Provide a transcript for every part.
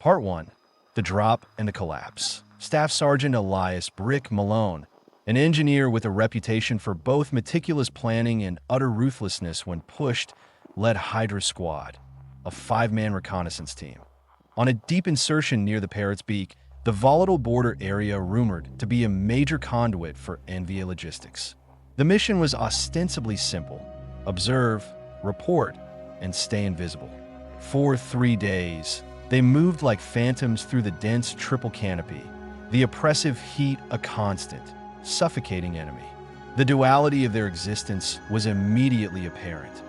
Part 1. The Drop and the Collapse. Staff Sergeant Elias Malone, an engineer with a reputation for both meticulous planning and utter ruthlessness when pushed, led Hydra Squad, a 5-man reconnaissance team. On a deep insertion near the Parrot's Beak, the volatile border area rumored to be a major conduit for NVA logistics. The mission was ostensibly simple: observe, report, and stay invisible. For 3 days, they moved like phantoms through the dense triple canopy, the oppressive heat a constant, suffocating enemy. The duality of their existence was immediately apparent.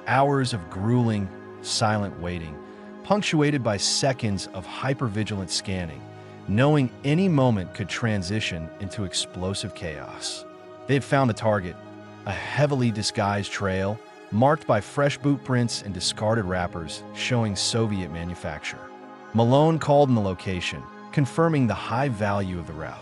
Hours of grueling, silent waiting, punctuated by seconds of hypervigilant scanning, knowing any moment could transition into explosive chaos. They had found the target, a heavily disguised trail marked by fresh boot prints and discarded wrappers showing Soviet manufacture. Malone called in the location, confirming the high value of the route.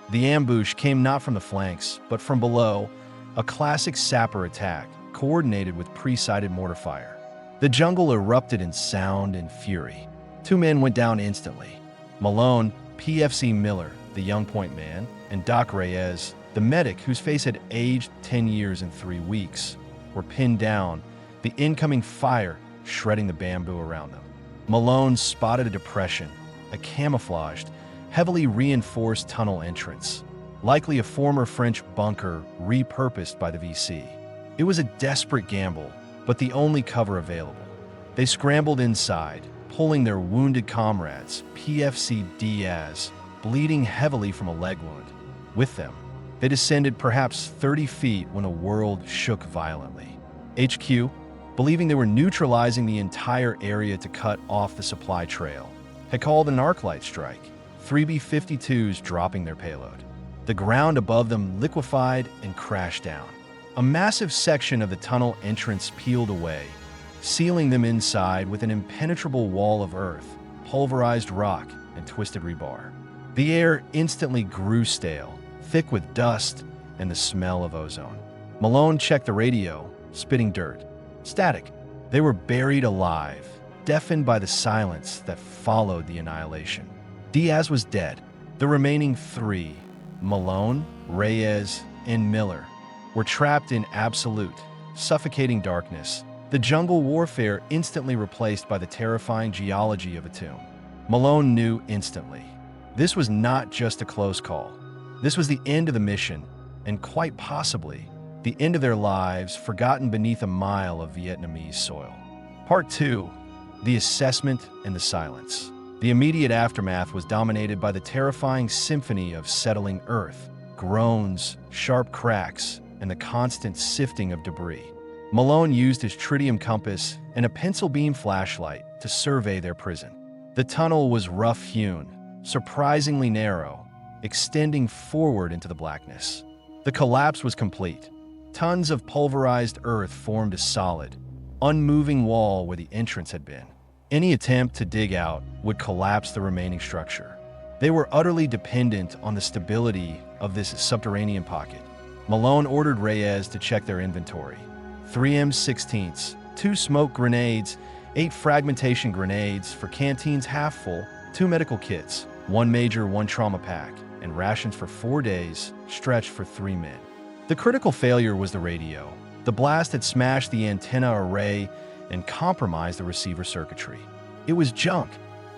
The ambush came not from the flanks, but from below, a classic sapper attack, coordinated with pre-sighted mortar fire. The jungle erupted in sound and fury. 2 men went down instantly. Malone, PFC Miller, the young point man, and Doc Reyes, the medic whose face had aged 10 years in 3 weeks, were pinned down, the incoming fire shredding the bamboo around them. Malone spotted a depression, a camouflaged, heavily reinforced tunnel entrance, likely a former French bunker repurposed by the VC. It was a desperate gamble, but the only cover available. They scrambled inside, pulling their wounded comrades, PFC Diaz, bleeding heavily from a leg wound. With them, they descended perhaps 30 feet when the world shook violently. HQ, believing they were neutralizing the entire area to cut off the supply trail, had called an arc light strike, 3 B-52s dropping their payload. The ground above them liquefied and crashed down. A massive section of the tunnel entrance peeled away, sealing them inside with an impenetrable wall of earth, pulverized rock, and twisted rebar. The air instantly grew stale, thick with dust and the smell of ozone. Malone checked the radio, spitting dirt. Static. They were buried alive, deafened by the silence that followed the annihilation. Diaz was dead. The remaining 3, Malone, Reyes, and Miller, were trapped in absolute, suffocating darkness, the jungle warfare instantly replaced by the terrifying geology of a tomb. Malone knew instantly. This was not just a close call. This was the end of the mission, and quite possibly, the end of their lives forgotten beneath a mile of Vietnamese soil. Part 2. The Assessment and the Silence. The immediate aftermath was dominated by the terrifying symphony of settling earth, groans, sharp cracks, and the constant sifting of debris. Malone used his tritium compass and a pencil beam flashlight to survey their prison. The tunnel was rough-hewn, surprisingly narrow, extending forward into the blackness. The collapse was complete. Tons of pulverized earth formed a solid, unmoving wall where the entrance had been. Any attempt to dig out would collapse the remaining structure. They were utterly dependent on the stability of this subterranean pocket. Malone ordered Reyes to check their inventory. 3 M16s, 2 smoke grenades, 8 fragmentation grenades for canteens half full, 2 medical kits, 1 major, 1 trauma pack, and rations for 4 days, stretched for 3 men. The critical failure was the radio. The blast had smashed the antenna array and compromised the receiver circuitry. It was junk.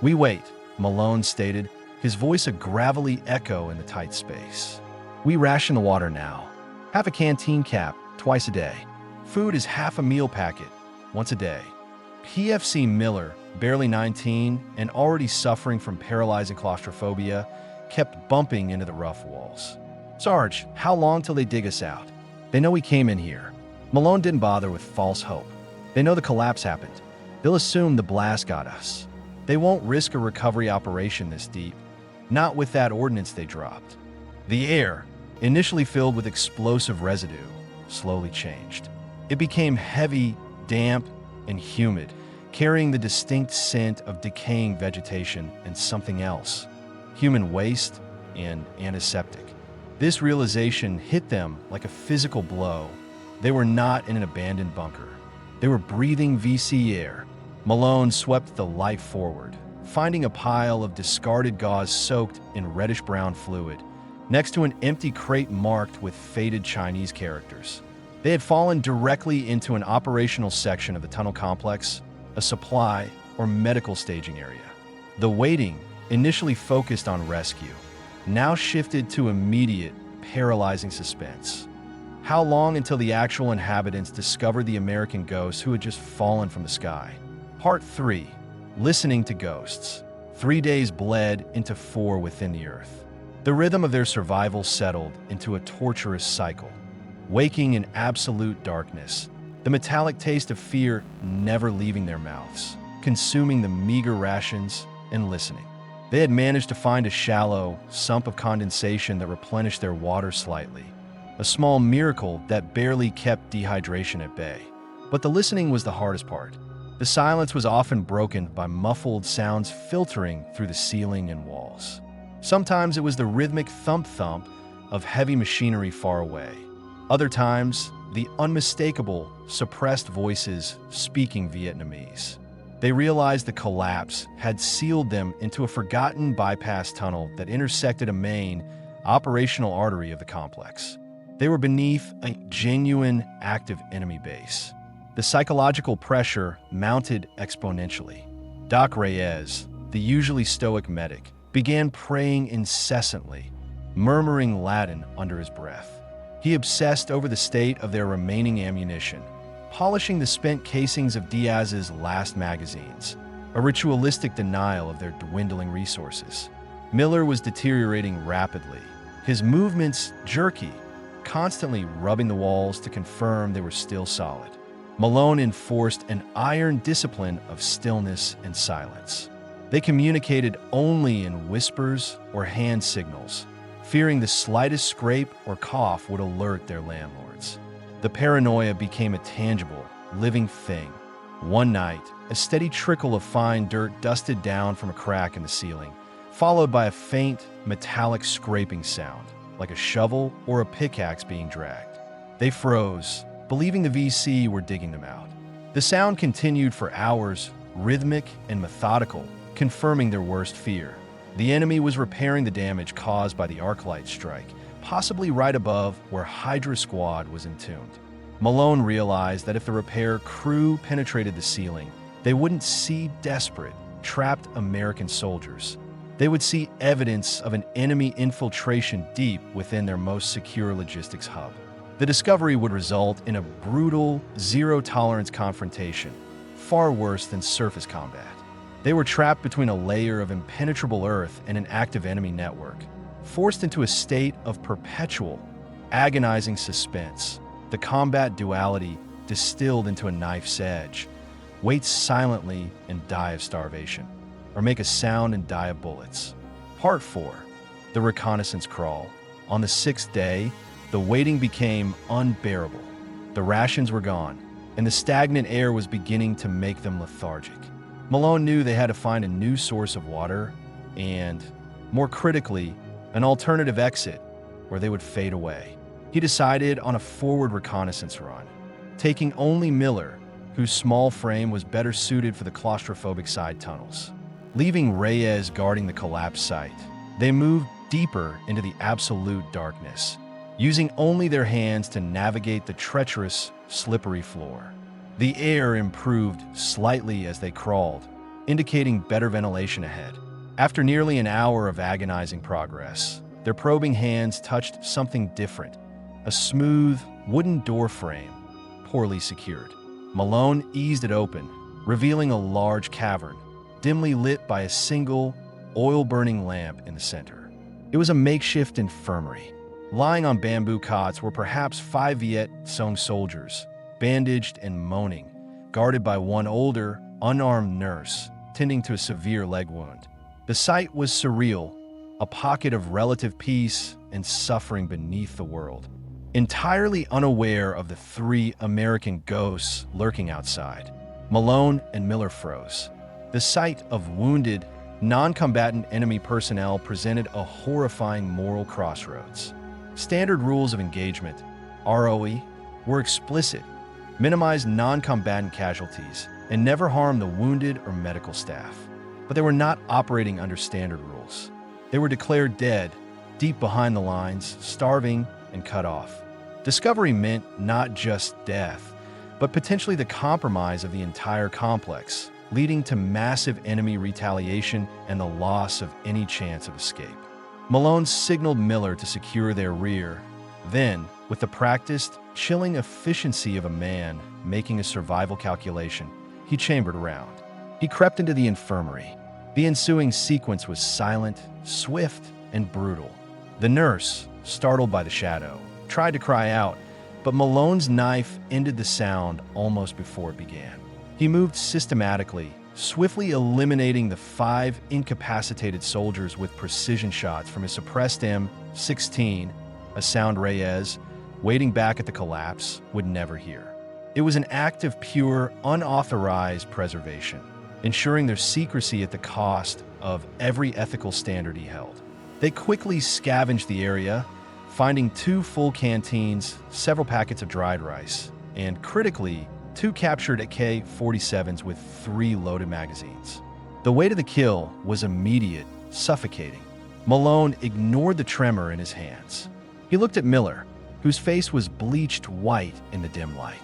"We wait," Malone stated, his voice a gravelly echo in the tight space. "We ration the water now. Half a canteen cap, twice a day. Food is half a meal packet, once a day." PFC Miller, barely 19 and already suffering from paralyzing claustrophobia, kept bumping into the rough walls. "Sarge, how long till they dig us out? They know we came in here." Malone didn't bother with false hope. "They know the collapse happened. They'll assume the blast got us. They won't risk a recovery operation this deep. Not with that ordnance they dropped." The air, initially filled with explosive residue, slowly changed. It became heavy, damp, and humid, carrying the distinct scent of decaying vegetation and something else: human waste and antiseptic. This realization hit them like a physical blow. They were not in an abandoned bunker. They were breathing VC air. Malone swept the light forward, finding a pile of discarded gauze soaked in reddish-brown fluid, next to an empty crate marked with faded Chinese characters. They had fallen directly into an operational section of the tunnel complex, a supply or medical staging area. The waiting, initially focused on rescue, now shifted to immediate, paralyzing suspense. How long until the actual inhabitants discovered the American ghosts who had just fallen from the sky? Part 3. Listening to ghosts. 3 days bled into 4 within the earth. The rhythm of their survival settled into a torturous cycle. Waking in absolute darkness, the metallic taste of fear never leaving their mouths, consuming the meager rations and listening. They had managed to find a shallow sump of condensation that replenished their water slightly, a small miracle that barely kept dehydration at bay. But the listening was the hardest part. The silence was often broken by muffled sounds filtering through the ceiling and walls. Sometimes it was the rhythmic thump-thump of heavy machinery far away. Other times, the unmistakable, suppressed voices speaking Vietnamese. They realized the collapse had sealed them into a forgotten bypass tunnel that intersected a main, operational artery of the complex. They were beneath a genuine, active enemy base. The psychological pressure mounted exponentially. Doc Reyes, the usually stoic medic, began praying incessantly, murmuring Latin under his breath. He obsessed over the state of their remaining ammunition, polishing the spent casings of Diaz's last magazines, a ritualistic denial of their dwindling resources. Miller was deteriorating rapidly, his movements jerky, constantly rubbing the walls to confirm they were still solid. Malone enforced an iron discipline of stillness and silence. They communicated only in whispers or hand signals, fearing the slightest scrape or cough would alert their landlords. The paranoia became a tangible, living thing. One night, a steady trickle of fine dirt dusted down from a crack in the ceiling, followed by a faint, metallic scraping sound, like a shovel or a pickaxe being dragged. They froze, believing the VC were digging them out. The sound continued for hours, rhythmic and methodical, confirming their worst fear. The enemy was repairing the damage caused by the arc-light strike, possibly right above where Hydra Squad was entombed. Malone realized that if the repair crew penetrated the ceiling, they wouldn't see desperate, trapped American soldiers. They would see evidence of an enemy infiltration deep within their most secure logistics hub. The discovery would result in a brutal, zero-tolerance confrontation, far worse than surface combat. They were trapped between a layer of impenetrable earth and an active enemy network, forced into a state of perpetual, agonizing suspense. The combat duality distilled into a knife's edge. Wait silently and die of starvation, or make a sound and die of bullets. Part 4. The reconnaissance crawl. On the 6th day, the waiting became unbearable. The rations were gone, and the stagnant air was beginning to make them lethargic. Malone knew they had to find a new source of water and, more critically, an alternative exit where they would fade away. He decided on a forward reconnaissance run, taking only Miller, whose small frame was better suited for the claustrophobic side tunnels. Leaving Reyes guarding the collapse site, they moved deeper into the absolute darkness, using only their hands to navigate the treacherous, slippery floor. The air improved slightly as they crawled, indicating better ventilation ahead. After nearly an hour of agonizing progress, their probing hands touched something different, a smooth, wooden door frame, poorly secured. Malone eased it open, revealing a large cavern, dimly lit by a single, oil-burning lamp in the center. It was a makeshift infirmary. Lying on bamboo cots were perhaps 5 Viet Cong soldiers, bandaged and moaning, guarded by one older, unarmed nurse, tending to a severe leg wound. The sight was surreal, a pocket of relative peace and suffering beneath the world. Entirely unaware of the 3 American ghosts lurking outside, Malone and Miller froze. The sight of wounded, non-combatant enemy personnel presented a horrifying moral crossroads. Standard rules of engagement, ROE, were explicit: minimize non-combatant casualties and never harm the wounded or medical staff. but they were not operating under standard rules. They were declared dead, deep behind the lines, starving and cut off. Discovery meant not just death, but potentially the compromise of the entire complex, leading to massive enemy retaliation and the loss of any chance of escape. Malone signaled Miller to secure their rear. Then, with the practiced, chilling efficiency of a man making a survival calculation, he chambered around. He crept into the infirmary. The ensuing sequence was silent, swift, and brutal. The nurse, startled by the shadow, tried to cry out, but Malone's knife ended the sound almost before it began. He moved systematically, swiftly eliminating the 5 incapacitated soldiers with precision shots from his suppressed M16, a sound Reyes, waiting back at the collapse, would never hear. It was an act of pure, unauthorized preservation, ensuring their secrecy at the cost of every ethical standard he held. They quickly scavenged the area, finding 2 full canteens, several packets of dried rice, and critically, 2 captured AK-47s with 3 loaded magazines. The weight of the kill was immediate, suffocating. Malone ignored the tremor in his hands. He looked at Miller, whose face was bleached white in the dim light.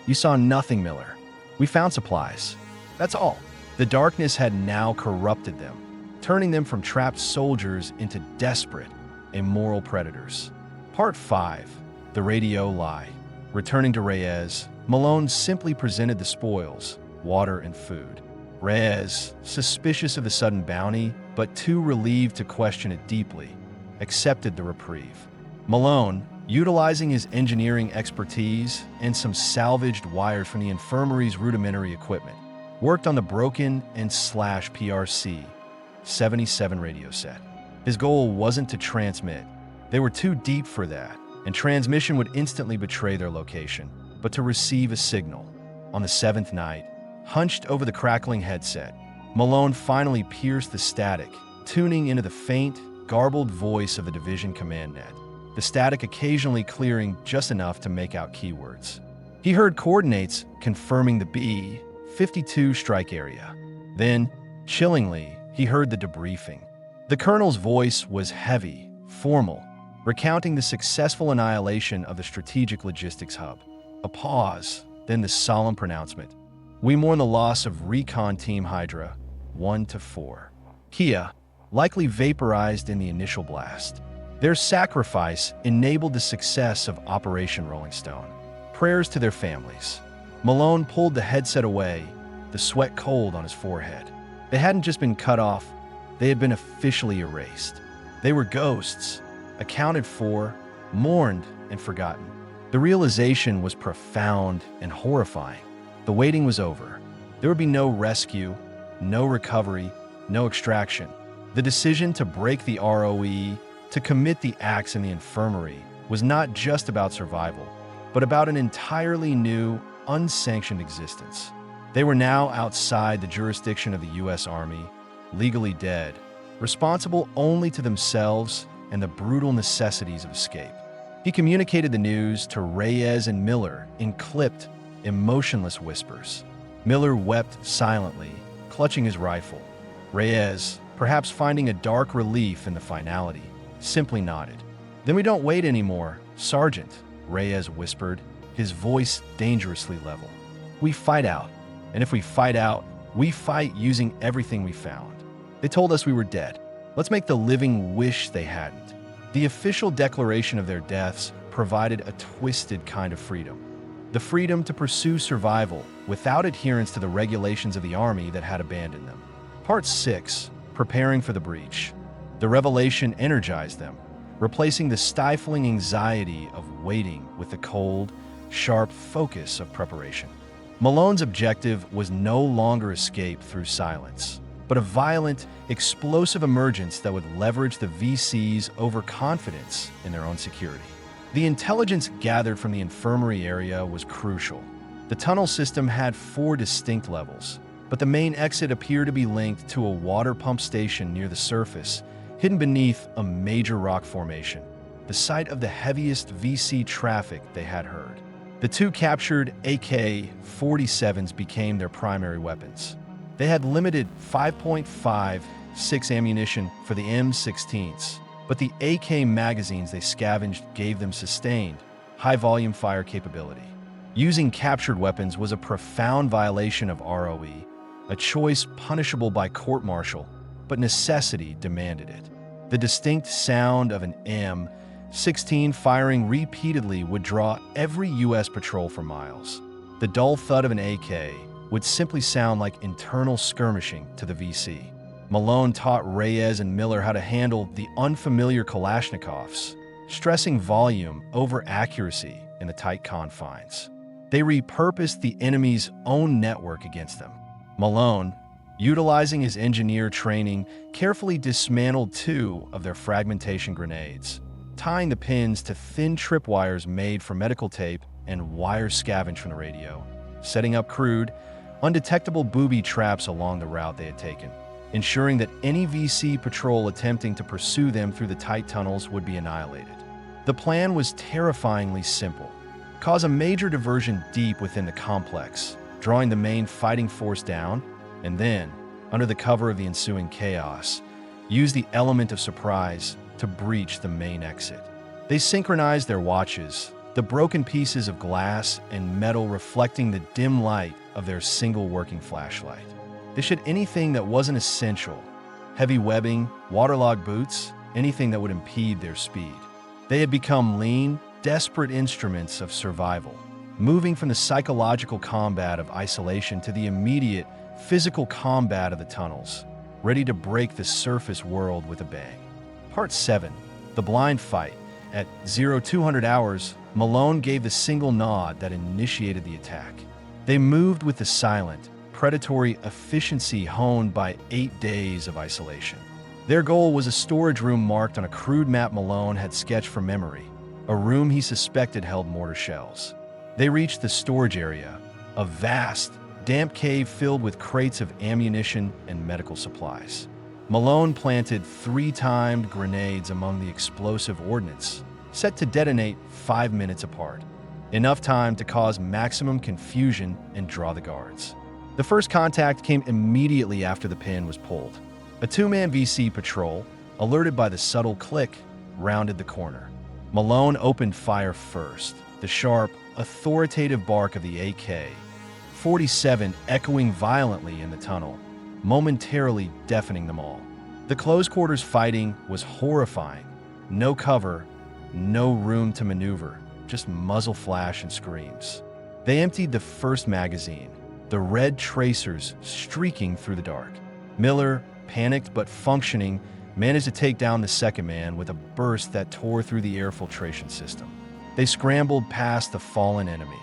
"You saw nothing, Miller. We found supplies. That's all." The darkness had now corrupted them, turning them from trapped soldiers into desperate, immoral predators. Part 5. The Radio Lie. Returning to Reyes, Malone simply presented the spoils, water and food. Reyes, suspicious of the sudden bounty, but too relieved to question it deeply, accepted the reprieve. Malone, utilizing his engineering expertise and some salvaged wires from the infirmary's rudimentary equipment, worked on the broken and slash PRC 77 radio set. His goal wasn't to transmit. They were too deep for that, and transmission would instantly betray their location, but to receive a signal. On the 7th night, hunched over the crackling headset, Malone finally pierced the static, tuning into the faint, garbled voice of the division command net, the static occasionally clearing just enough to make out keywords. He heard coordinates confirming the B-52 strike area. Then, chillingly, he heard the debriefing. The colonel's voice was heavy, formal, recounting the successful annihilation of the strategic logistics hub. A pause, then the solemn pronouncement. "We mourn the loss of Recon Team Hydra, 1-4. Kia, likely vaporized in the initial blast. Their sacrifice enabled the success of Operation Rolling Stone. Prayers to their families." Malone pulled the headset away, the sweat cold on his forehead. They hadn't just been cut off, they had been officially erased. They were ghosts, accounted for, mourned, and forgotten. The realization was profound and horrifying. The waiting was over. There would be no rescue, no recovery, no extraction. The decision to break the ROE, to commit the acts in the infirmary, was not just about survival, but about an entirely new, unsanctioned existence. They were now outside the jurisdiction of the U.S. Army, legally dead, responsible only to themselves and the brutal necessities of escape. He communicated the news to Reyes and Miller in clipped, emotionless whispers. Miller wept silently, clutching his rifle. Reyes, perhaps finding a dark relief in the finality, simply nodded. "Then we don't wait anymore, Sergeant," Reyes whispered, his voice dangerously level. "We fight out, and if we fight out, we fight using everything we found. They told us we were dead. Let's make the living wish they hadn't." The official declaration of their deaths provided a twisted kind of freedom. The freedom to pursue survival without adherence to the regulations of the Army that had abandoned them. Part 6. Preparing for the breach. The revelation energized them, replacing the stifling anxiety of waiting with the cold, sharp focus of preparation. Malone's objective was no longer escape through silence, but a violent, explosive emergence that would leverage the VC's overconfidence in their own security. The intelligence gathered from the infirmary area was crucial. The tunnel system had 4 distinct levels, but the main exit appeared to be linked to a water pump station near the surface, hidden beneath a major rock formation, the site of the heaviest VC traffic they had heard. The 2 captured AK-47s became their primary weapons. They had limited 5.56 ammunition for the M16s, but the AK magazines they scavenged gave them sustained, high-volume fire capability. Using captured weapons was a profound violation of ROE, a choice punishable by court-martial, but necessity demanded it. The distinct sound of an M16 firing repeatedly would draw every U.S. patrol for miles. The dull thud of an AK would simply sound like internal skirmishing to the VC. Malone taught Reyes and Miller how to handle the unfamiliar Kalashnikovs, stressing volume over accuracy in the tight confines. They repurposed the enemy's own network against them. Malone, utilizing his engineer training, carefully dismantled 2 of their fragmentation grenades, tying the pins to thin tripwires made from medical tape and wires scavenged from the radio, setting up crude, undetectable booby traps along the route they had taken, ensuring that any VC patrol attempting to pursue them through the tight tunnels would be annihilated. The plan was terrifyingly simple. Cause a major diversion deep within the complex, drawing the main fighting force down, and then, under the cover of the ensuing chaos, use the element of surprise to breach the main exit. They synchronized their watches, the broken pieces of glass and metal reflecting the dim light of their single working flashlight. They shed anything that wasn't essential, heavy webbing, waterlogged boots, anything that would impede their speed. They had become lean, desperate instruments of survival, moving from the psychological combat of isolation to the immediate physical combat of the tunnels, ready to break the surface world with a bang. Part 7, The Blind Fight. At 0200 hours, Malone gave the single nod that initiated the attack. They moved with the silent, predatory efficiency honed by 8 days of isolation. Their goal was a storage room marked on a crude map Malone had sketched from memory, a room he suspected held mortar shells. They reached the storage area, a vast, damp cave filled with crates of ammunition and medical supplies. Malone planted 3 timed grenades among the explosive ordnance, set to detonate 5 minutes apart, enough time to cause maximum confusion and draw the guards. The first contact came immediately after the pin was pulled. A 2-man VC patrol, alerted by the subtle click, rounded the corner. Malone opened fire first, the sharp, authoritative bark of the AK-47 echoing violently in the tunnel, momentarily deafening them all. The close-quarters fighting was horrifying. No cover, no room to maneuver, just muzzle flash and screams. They emptied the first magazine, the red tracers streaking through the dark. Miller, panicked but functioning, managed to take down the second man with a burst that tore through the air filtration system. They scrambled past the fallen enemy,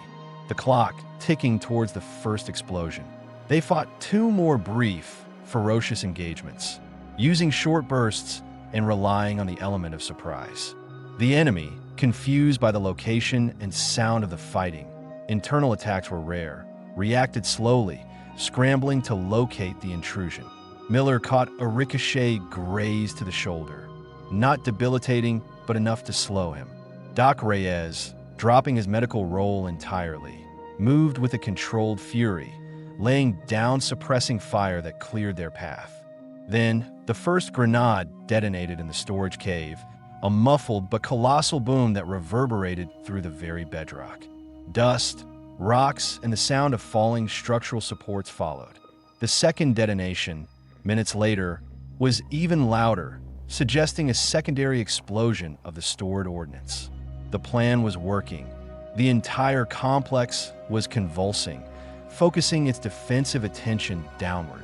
the clock ticking towards the first explosion. They fought 2 more brief, ferocious engagements, using short bursts and relying on the element of surprise. The enemy, confused by the location and sound of the fighting, internal attacks were rare, reacted slowly, scrambling to locate the intrusion. Miller caught a ricochet graze to the shoulder, not debilitating, but enough to slow him. Doc Reyes, dropping his medical role entirely, moved with a controlled fury, laying down suppressing fire that cleared their path. Then, the first grenade detonated in the storage cave, a muffled but colossal boom that reverberated through the very bedrock. Dust, rocks, and the sound of falling structural supports followed. The second detonation, minutes later, was even louder, suggesting a secondary explosion of the stored ordnance. The plan was working. The entire complex was convulsing, focusing its defensive attention downward,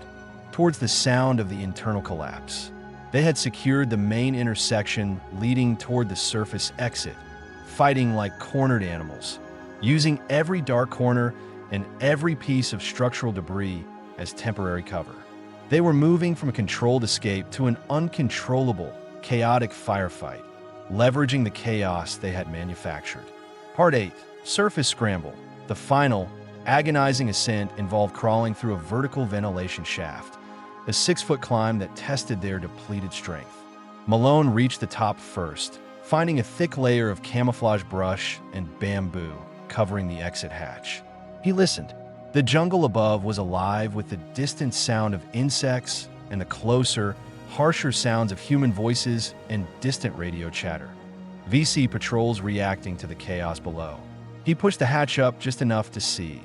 towards the sound of the internal collapse. They had secured the main intersection leading toward the surface exit, fighting like cornered animals, using every dark corner and every piece of structural debris as temporary cover. They were moving from a controlled escape to an uncontrollable, chaotic firefight, leveraging the chaos they had manufactured. Part 8, Surface Scramble. The final, agonizing ascent involved crawling through a vertical ventilation shaft, a 6-foot climb that tested their depleted strength. Malone reached the top first, finding a thick layer of camouflage brush and bamboo covering the exit hatch. He listened, The jungle above was alive with the distant sound of insects and the closer, harsher sounds of human voices and distant radio chatter. VC patrols reacting to the chaos below. He pushed the hatch up just enough to see.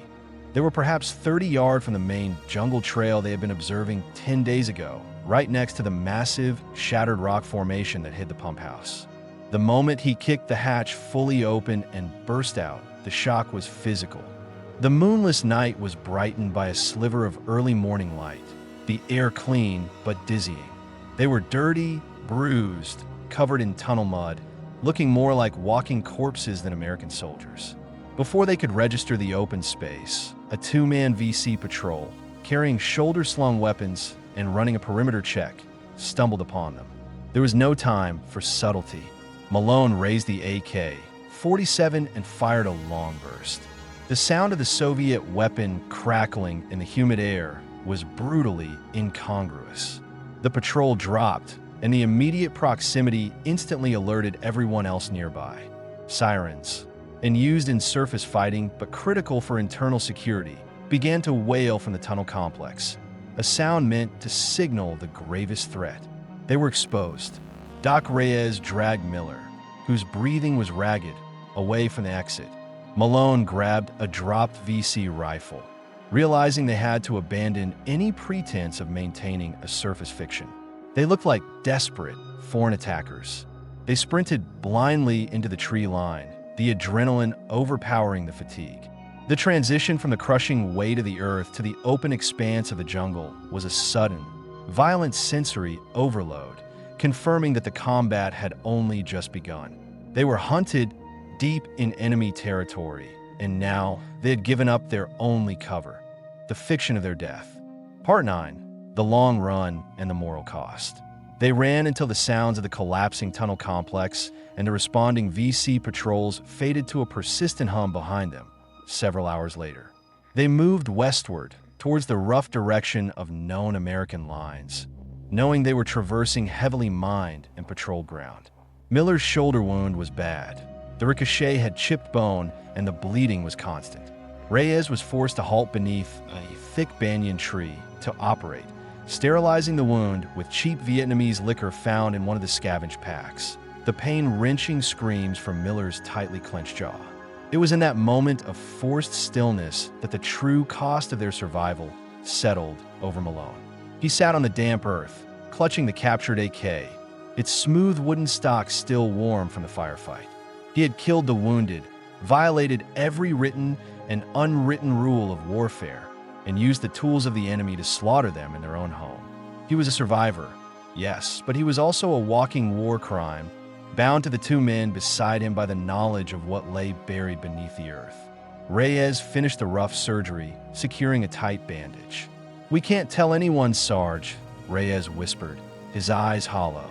They were perhaps 30 yards from the main jungle trail they had been observing 10 days ago, right next to the massive, shattered rock formation that hid the pump house. The moment he kicked the hatch fully open and burst out, the shock was physical. The moonless night was brightened by a sliver of early morning light, the air clean but dizzying. They were dirty, bruised, covered in tunnel mud, looking more like walking corpses than American soldiers. Before they could register the open space, a two-man VC patrol, carrying shoulder-slung weapons and running a perimeter check, stumbled upon them. There was no time for subtlety. Malone raised the AK-47 and fired a long burst. The sound of the Soviet weapon crackling in the humid air was brutally incongruous. The patrol dropped, and the immediate proximity instantly alerted everyone else nearby. Sirens, and used in surface fighting but critical for internal security, began to wail from the tunnel complex, a sound meant to signal the gravest threat. They were exposed. Doc Reyes dragged Miller, whose breathing was ragged, away from the exit. Malone grabbed a dropped VC rifle, realizing they had to abandon any pretense of maintaining a surface fiction. They looked like desperate foreign attackers. They sprinted blindly into the tree line, the adrenaline overpowering the fatigue. The transition from the crushing weight of the earth to the open expanse of the jungle was a sudden, violent sensory overload, confirming that the combat had only just begun. They were hunted deep in enemy territory, and now they had given up their only cover, the fiction of their death. Part 9. The long run and the moral cost. They ran until the sounds of the collapsing tunnel complex and the responding VC patrols faded to a persistent hum behind them. Several hours later, they moved westward towards the rough direction of known American lines, knowing they were traversing heavily mined and patrolled ground. Miller's shoulder wound was bad. The ricochet had chipped bone and the bleeding was constant. Reyes was forced to halt beneath a thick banyan tree to operate, sterilizing the wound with cheap Vietnamese liquor found in one of the scavenged packs. The pain-wrenching screams from Miller's tightly clenched jaw. It was in that moment of forced stillness that the true cost of their survival settled over Malone. He sat on the damp earth, clutching the captured AK, its smooth wooden stock still warm from the firefight. He had killed the wounded, violated every written and unwritten rule of warfare, and used the tools of the enemy to slaughter them in their own home. He was a survivor, yes, but he was also a walking war crime, bound to the two men beside him by the knowledge of what lay buried beneath the earth. Reyes finished the rough surgery, securing a tight bandage. "We can't tell anyone, Sarge," Reyes whispered, his eyes hollow.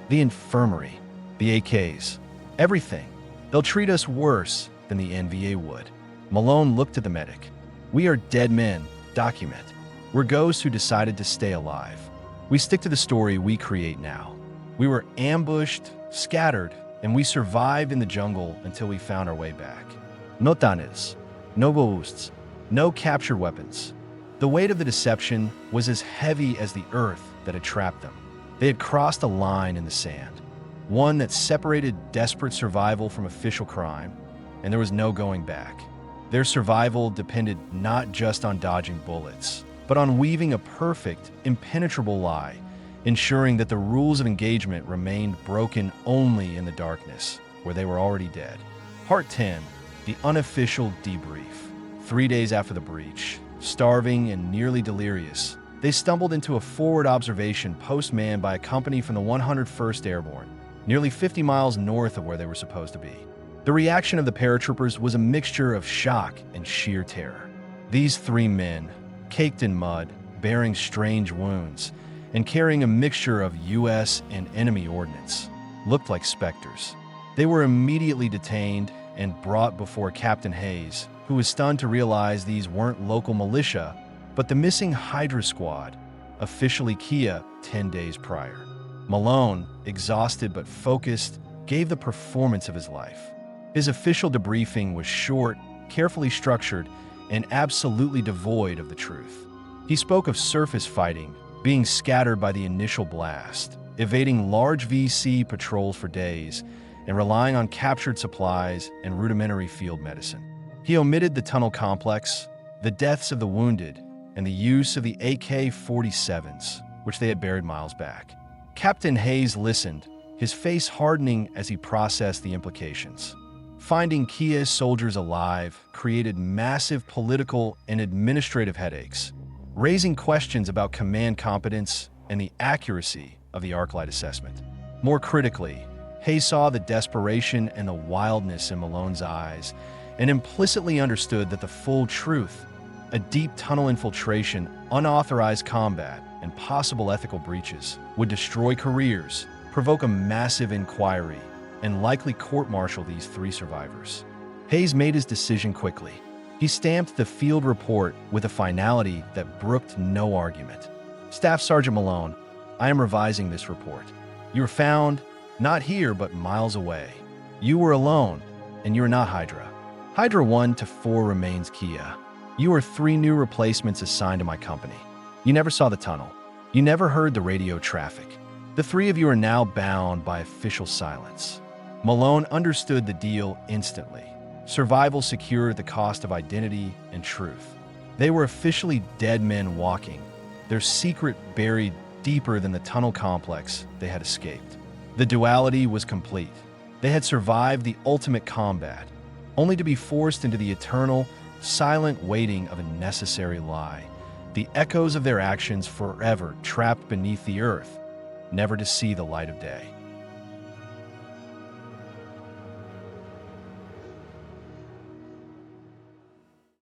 "The infirmary, the AKs, everything. They'll treat us worse than the NVA would." Malone looked at the medic. "We are dead men, document. We're ghosts who decided to stay alive. We stick to the story we create now. We were ambushed, scattered, and we survived in the jungle until we found our way back. No tunnels, no boosts, no captured weapons. The weight of the deception was as heavy as the earth that had trapped them. They had crossed a line in the sand, one that separated desperate survival from official crime, and there was no going back. Their survival depended not just on dodging bullets, but on weaving a perfect, impenetrable lie, ensuring that the rules of engagement remained broken only in the darkness, where they were already dead. Part 10. The unofficial debrief. 3 days after the breach, starving and nearly delirious, they stumbled into a forward observation post manned by a company from the 101st Airborne, nearly 50 miles north of where they were supposed to be. The reaction of the paratroopers was a mixture of shock and sheer terror. These 3 men, caked in mud, bearing strange wounds, and carrying a mixture of U.S. and enemy ordnance, looked like specters. They were immediately detained and brought before Captain Hayes, who was stunned to realize these weren't local militia, but the missing Hydra Squad, officially Kia 10 days prior. Malone, exhausted but focused, gave the performance of his life. His official debriefing was short, carefully structured, and absolutely devoid of the truth. He spoke of surface fighting being scattered by the initial blast, evading large VC patrols for days, and relying on captured supplies and rudimentary field medicine. He omitted the tunnel complex, the deaths of the wounded, and the use of the AK-47s, which they had buried miles back. Captain Hayes listened, his face hardening as he processed the implications. Finding Kia's soldiers alive created massive political and administrative headaches, raising questions about command competence and the accuracy of the Arclight assessment. More critically, Hayes saw the desperation and the wildness in Malone's eyes and implicitly understood that the full truth, a deep tunnel infiltration, unauthorized combat, and possible ethical breaches, would destroy careers, provoke a massive inquiry, and likely court-martial these 3 survivors. Hayes made his decision quickly. He stamped the field report with a finality that brooked no argument. Staff Sergeant Malone, I am revising this report. You were found, not here, but miles away. You were alone, and you are not Hydra. Hydra 1 to 4 remains Kia. You are 3 new replacements assigned to my company. You never saw the tunnel. You never heard the radio traffic. The 3 of you are now bound by official silence. Malone understood the deal instantly. Survival secured at the cost of identity and truth. They were officially dead men walking, their secret buried deeper than the tunnel complex they had escaped. The duality was complete. They had survived the ultimate combat, only to be forced into the eternal, silent waiting of a necessary lie, the echoes of their actions forever trapped beneath the earth, never to see the light of day.